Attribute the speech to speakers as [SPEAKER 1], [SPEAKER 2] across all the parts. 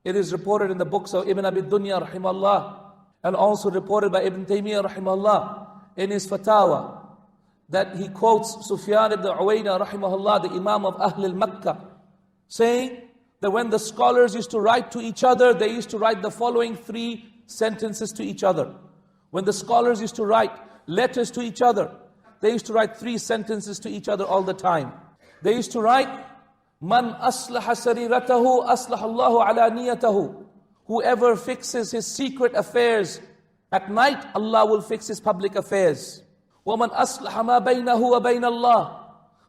[SPEAKER 1] It is reported in the books of Ibn Abi Dunya rahimahullah, and also reported by Ibn Taymiyyah rahimahullah in his Fatawa, that he quotes Sufyan ibn Uwaynah rahimahullah, the Imam of Ahl al-Makkah, saying that when the scholars used to write to each other, they used to write the following 3 sentences to each other. When the scholars used to write letters to each other, they used to write 3 sentences to each other all the time. They used to write, Man aslaha sariratahu aslaha Allahu ala niyatahu. Whoever fixes his secret affairs at night, Allah will fix his public affairs. وَمَنْ أَصْلَحَ مَا بَيْنَهُ وَبَيْنَ اللَّهِ.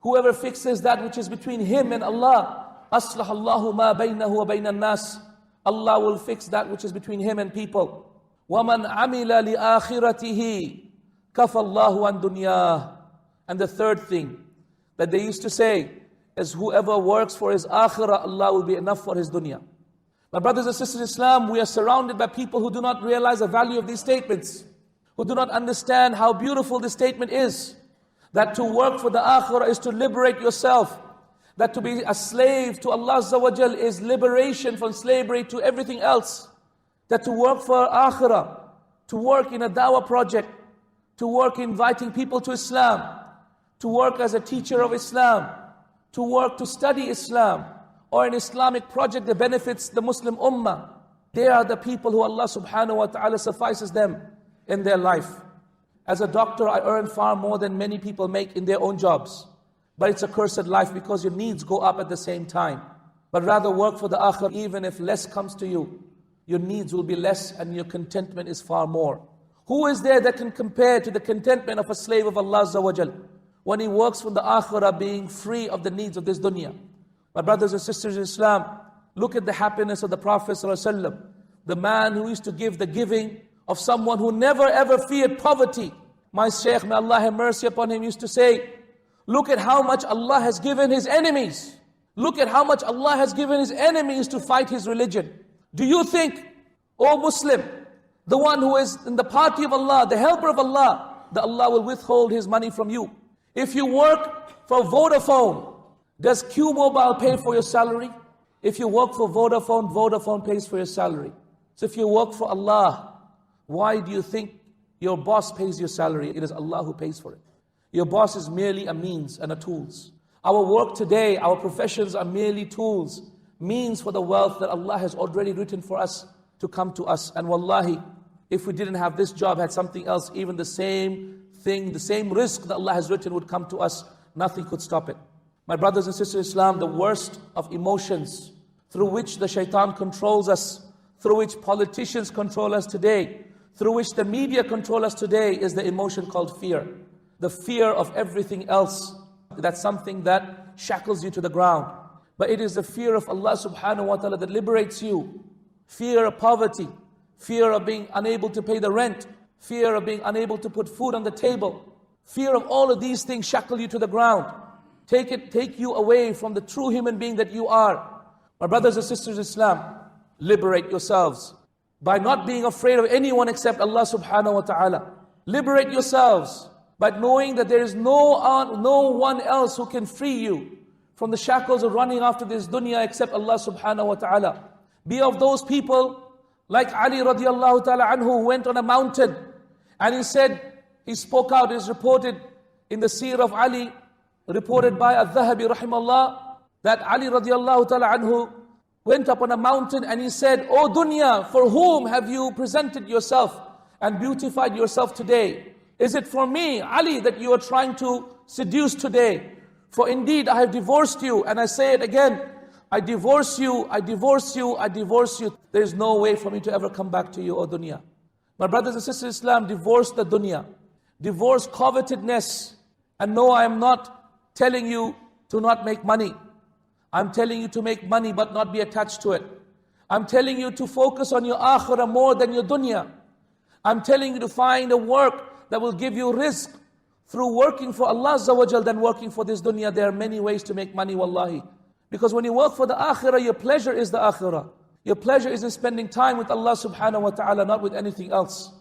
[SPEAKER 1] Whoever fixes that which is between him and Allah, أَصْلَحَ اللَّهُ مَا بَيْنَهُ وَبَيْنَ النَّاسِ. Allah will fix that which is between him and people. وَمَنْ عَمِلَ لِآخِرَتِهِ كَفَى اللَّهُ عَنْ دُنْيَاهِ. And the third thing that they used to say is, whoever works for his akhirah, Allah will be enough for his dunya. My brothers and sisters in Islam, we are surrounded by people who do not realize the value of these statements, who do not understand how beautiful this statement is. That to work for the akhirah is to liberate yourself. That to be a slave to Allah Azza wa Jal is liberation from slavery to everything else. That to work for akhirah, to work in a dawah project, to work inviting people to Islam, to work as a teacher of Islam, to work to study Islam, or an Islamic project that benefits the Muslim Ummah. They are the people who Allah subhanahu wa ta'ala suffices them in their life. As a doctor, I earn far more than many people make in their own jobs. But it's a cursed life because your needs go up at the same time. But rather work for the akhirah, even if less comes to you, your needs will be less and your contentment is far more. Who is there that can compare to the contentment of a slave of Allah Azza wa Jal when he works for the akhirah, being free of the needs of this dunya? My brothers and sisters in Islam, look at the happiness of the Prophet ﷺ, the man who used to give the giving of someone who never ever feared poverty. My Shaykh, may Allah have mercy upon him, used to say, look at how much Allah has given his enemies. Look at how much Allah has given his enemies to fight his religion. Do you think, O Muslim, the one who is in the party of Allah, the helper of Allah, that Allah will withhold his money from you? If you work for Vodafone, does Q-Mobile pay for your salary? If you work for Vodafone, Vodafone pays for your salary. So if you work for Allah, why do you think your boss pays your salary? It is Allah who pays for it. Your boss is merely a means and a tools. Our work today, our professions are merely tools, means for the wealth that Allah has already written for us to come to us. And wallahi, if we didn't have this job, had something else, even the same thing, the same risk that Allah has written would come to us, nothing could stop it. My brothers and sisters in Islam, the worst of emotions through which the shaitan controls us, through which politicians control us today, through which the media control us today, is the emotion called fear. The fear of everything else. That's something that shackles you to the ground. But it is the fear of Allah subhanahu wa ta'ala that liberates you. Fear of poverty, fear of being unable to pay the rent, fear of being unable to put food on the table. Fear of all of these things shackle you to the ground. Take you away from the true human being that you are. My brothers and sisters in Islam, liberate yourselves by not being afraid of anyone except Allah subhanahu wa ta'ala. Liberate yourselves by knowing that there is no one else who can free you from the shackles of running after this dunya except Allah subhanahu wa ta'ala. Be of those people like Ali radiallahu ta'ala anhu, who went on a mountain and he spoke out. It is reported in the seer of Ali, reported by Al-Dhahabi rahimahullah, that Ali radiallahu ta'ala anhu went up on a mountain and he said, O dunya, for whom have you presented yourself and beautified yourself today? Is it for me, Ali, that you are trying to seduce today? For indeed I have divorced you, and I say it again, I divorce you, I divorce you, I divorce you. There is no way for me to ever come back to you, O dunya. My brothers and sisters in Islam, divorce the dunya. Divorce covetousness. And no, I am not telling you to not make money. I'm telling you to make money but not be attached to it. I'm telling you to focus on your akhirah more than your dunya. I'm telling you to find a work that will give you rizq through working for Allah Azza wa Jal than working for this dunya. There are many ways to make money, wallahi. Because when you work for the akhirah, your pleasure is the akhirah. Your pleasure is in spending time with Allah subhanahu wa ta'ala, not with anything else.